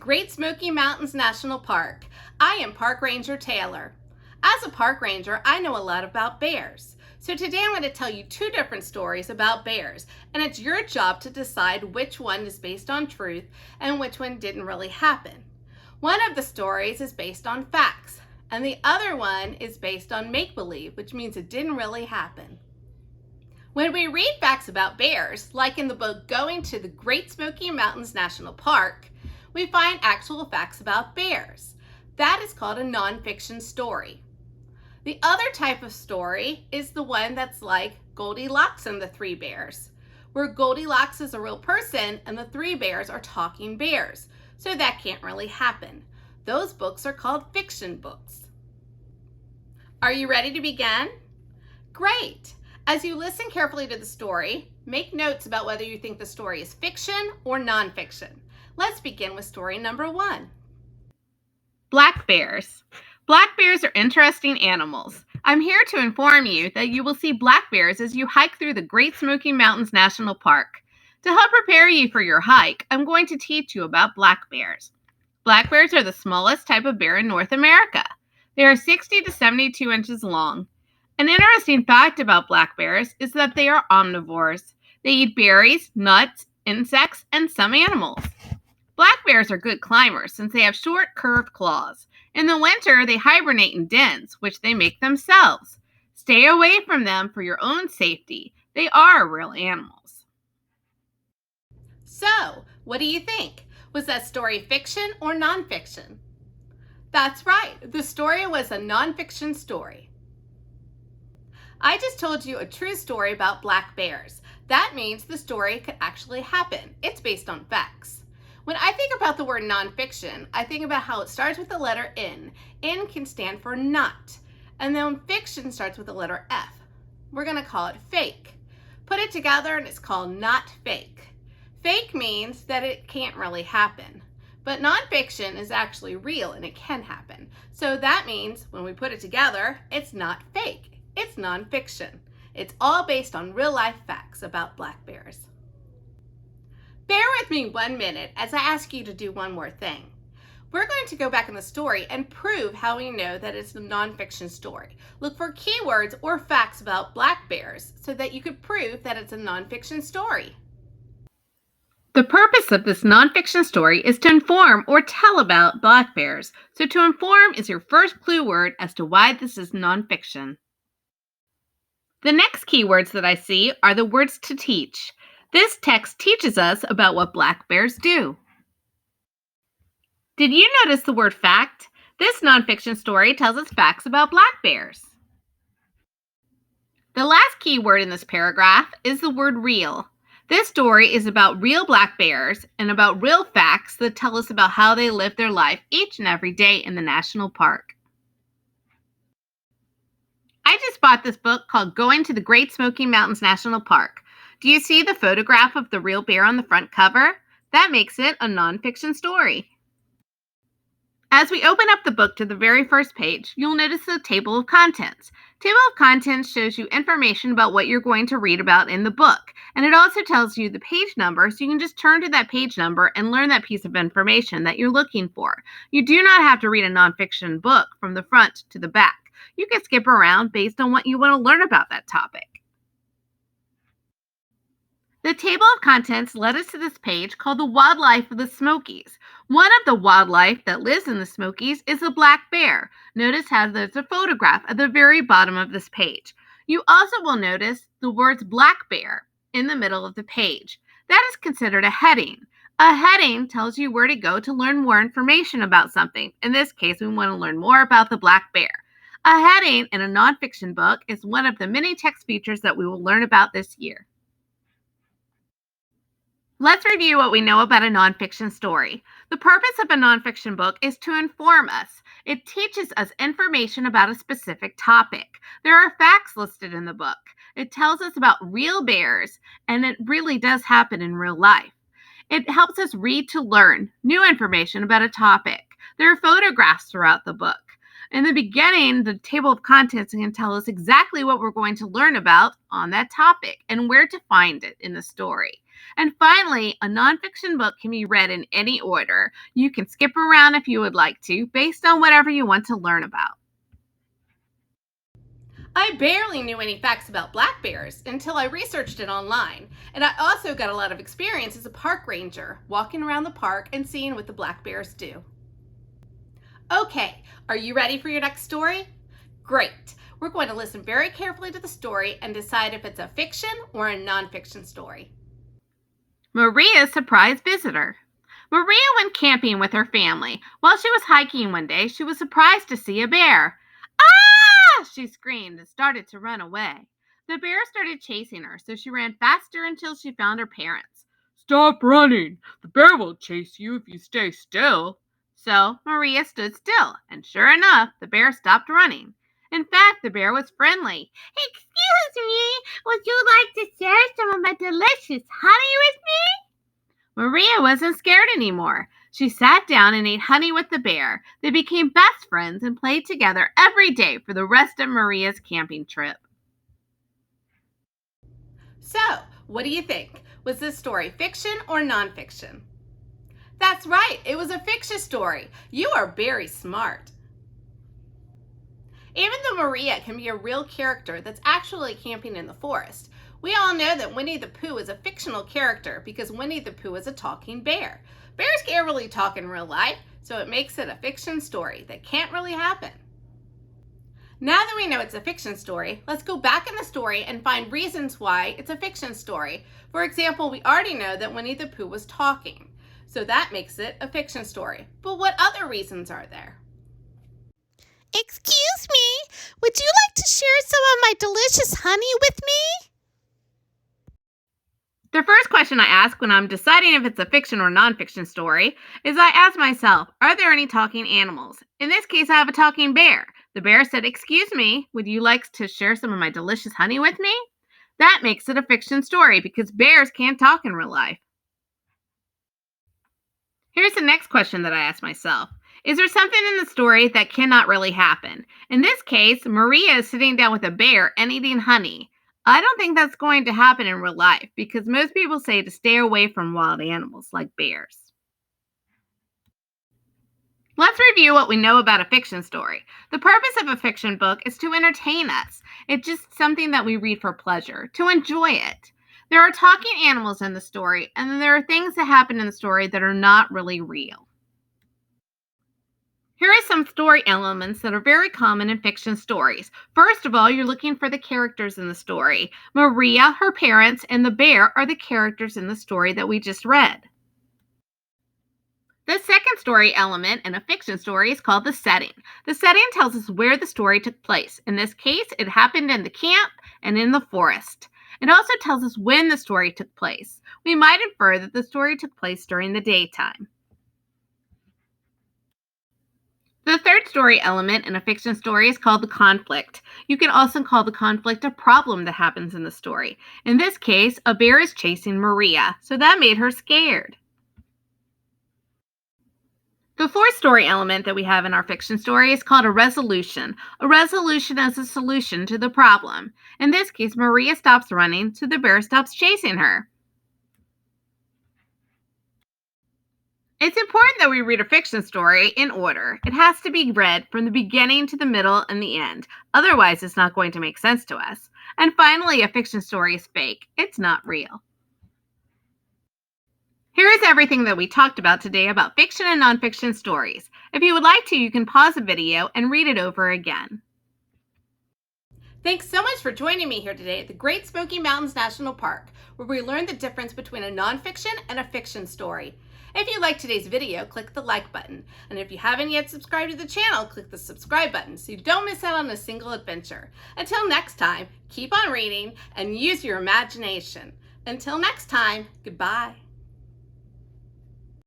Great Smoky Mountains National Park. I am Park Ranger Taylor. As a park ranger, I know a lot about bears. So today I'm going to tell you two different stories about bears, and it's your job to decide which one is based on truth and which one didn't really happen. One of the stories is based on facts, and the other one is based on make-believe, which means it didn't really happen. When we read facts about bears, like in the book Going to the Great Smoky Mountains National Park, we find actual facts about bears. That is called a nonfiction story. The other type of story is the one that's like Goldilocks and the Three Bears, where Goldilocks is a real person and the three bears are talking bears, so that can't really happen. Those books are called fiction books. Are you ready to begin? Great! As you listen carefully to the story, make notes about whether you think the story is fiction or nonfiction. Let's begin with story number 1. Black bears. Black bears are interesting animals. I'm here to inform you that you will see black bears as you hike through the Great Smoky Mountains National Park. To help prepare you for your hike, I'm going to teach you about black bears. Black bears are the smallest type of bear in North America. They are 60 to 72 inches long. An interesting fact about black bears is that they are omnivores. They eat berries, nuts, insects, and some animals. Black bears are good climbers since they have short, curved claws. In the winter, they hibernate in dens, which they make themselves. Stay away from them for your own safety. They are real animals. So, what do you think? Was that story fiction or nonfiction? That's right. The story was a nonfiction story. I just told you a true story about black bears. That means the story could actually happen. It's based on facts. When I think about the word nonfiction, I think about how it starts with the letter N. N can stand for not. And then fiction starts with the letter F. We're going to call it fake. Put it together and it's called not fake. Fake means that it can't really happen. But nonfiction is actually real and it can happen. So that means when we put it together, it's not fake. It's nonfiction. It's all based on real life facts about black bears. Bear with me 1 minute as I ask you to do one more thing. We're going to go back in the story and prove how we know that it's a nonfiction story. Look for keywords or facts about black bears so that you could prove that it's a nonfiction story. The purpose of this nonfiction story is to inform or tell about black bears. So to inform is your first clue word as to why this is nonfiction. The next keywords that I see are the words to teach. This text teaches us about what black bears do. Did you notice the word fact? This nonfiction story tells us facts about black bears. The last key word in this paragraph is the word real. This story is about real black bears and about real facts that tell us about how they live their life each and every day in the national park. I just bought this book called Going to the Great Smoky Mountains National Park. Do you see the photograph of the real bear on the front cover? That makes it a nonfiction story. As we open up the book to the very first page, you'll notice the table of contents. Table of contents shows you information about what you're going to read about in the book, and it also tells you the page number, so you can just turn to that page number and learn that piece of information that you're looking for. You do not have to read a nonfiction book from the front to the back. You can skip around based on what you want to learn about that topic. The table of contents led us to this page called the Wildlife of the Smokies. One of the wildlife that lives in the Smokies is a black bear. Notice how there's a photograph at the very bottom of this page. You also will notice the words black bear in the middle of the page. That is considered a heading. A heading tells you where to go to learn more information about something. In this case, we want to learn more about the black bear. A heading in a nonfiction book is one of the many text features that we will learn about this year. Let's review what we know about a nonfiction story. The purpose of a nonfiction book is to inform us. It teaches us information about a specific topic. There are facts listed in the book. It tells us about real bears, and it really does happen in real life. It helps us read to learn new information about a topic. There are photographs throughout the book. In the beginning, the table of contents can tell us exactly what we're going to learn about on that topic and where to find it in the story. And finally, a nonfiction book can be read in any order. You can skip around if you would like to, based on whatever you want to learn about. I barely knew any facts about black bears until I researched it online, and I also got a lot of experience as a park ranger, walking around the park and seeing what the black bears do. Okay, are you ready for your next story? Great. We're going to listen very carefully to the story and decide if it's a fiction or a nonfiction story. Maria's surprise visitor. Maria went camping with her family. While she was hiking one day, she was surprised to see a bear. "Ah!" she screamed and started to run away. The bear started chasing her, so she ran faster until she found her parents. "Stop running! The bear will chase you if you stay still." So Maria stood still, and sure enough, the bear stopped running. In fact, the bear was friendly. "Excuse me, would you like to share some of my delicious honey with me?" Maria wasn't scared anymore. She sat down and ate honey with the bear. They became best friends and played together every day for the rest of Maria's camping trip. So, what do you think? Was this story fiction or nonfiction? That's right, it was a fiction story. You are very smart. Even though Maria can be a real character that's actually camping in the forest, we all know that Winnie the Pooh is a fictional character because Winnie the Pooh is a talking bear. Bears can't really talk in real life, so it makes it a fiction story that can't really happen. Now that we know it's a fiction story, let's go back in the story and find reasons why it's a fiction story. For example, we already know that Winnie the Pooh was talking, so that makes it a fiction story. But what other reasons are there? Excuse me, would you like to share some of my delicious honey with me? The first question I ask when I'm deciding if it's a fiction or nonfiction story is I ask myself, are there any talking animals? In this case, I have a talking bear. The bear said, "Excuse me, would you like to share some of my delicious honey with me?" That makes it a fiction story because bears can't talk in real life. Here's the next question that I ask myself. Is there something in the story that cannot really happen? In this case, Maria is sitting down with a bear and eating honey. I don't think that's going to happen in real life because most people say to stay away from wild animals like bears. Let's review what we know about a fiction story. The purpose of a fiction book is to entertain us. It's just something that we read for pleasure, to enjoy it. There are talking animals in the story, and then there are things that happen in the story that are not really real. Here are some story elements that are very common in fiction stories. First of all, you're looking for the characters in the story. Maria, her parents, and the bear are the characters in the story that we just read. The second story element in a fiction story is called the setting. The setting tells us where the story took place. In this case, it happened in the camp and in the forest. It also tells us when the story took place. We might infer that the story took place during the daytime. The third story element in a fiction story is called the conflict. You can also call the conflict a problem that happens in the story. In this case, a bear is chasing Maria, so that made her scared. The fourth story element that we have in our fiction story is called a resolution. A resolution is a solution to the problem. In this case, Maria stops running, so the bear stops chasing her. It's important that we read a fiction story in order. It has to be read from the beginning to the middle and the end. Otherwise, it's not going to make sense to us. And finally, a fiction story is fake. It's not real. Here is everything that we talked about today about fiction and nonfiction stories. If you would like to, you can pause the video and read it over again. Thanks so much for joining me here today at the Great Smoky Mountains National Park, where we learned the difference between a nonfiction and a fiction story. If you liked today's video, click the like button. And if you haven't yet subscribed to the channel, click the subscribe button so you don't miss out on a single adventure. Until next time, keep on reading and use your imagination. Until next time, goodbye.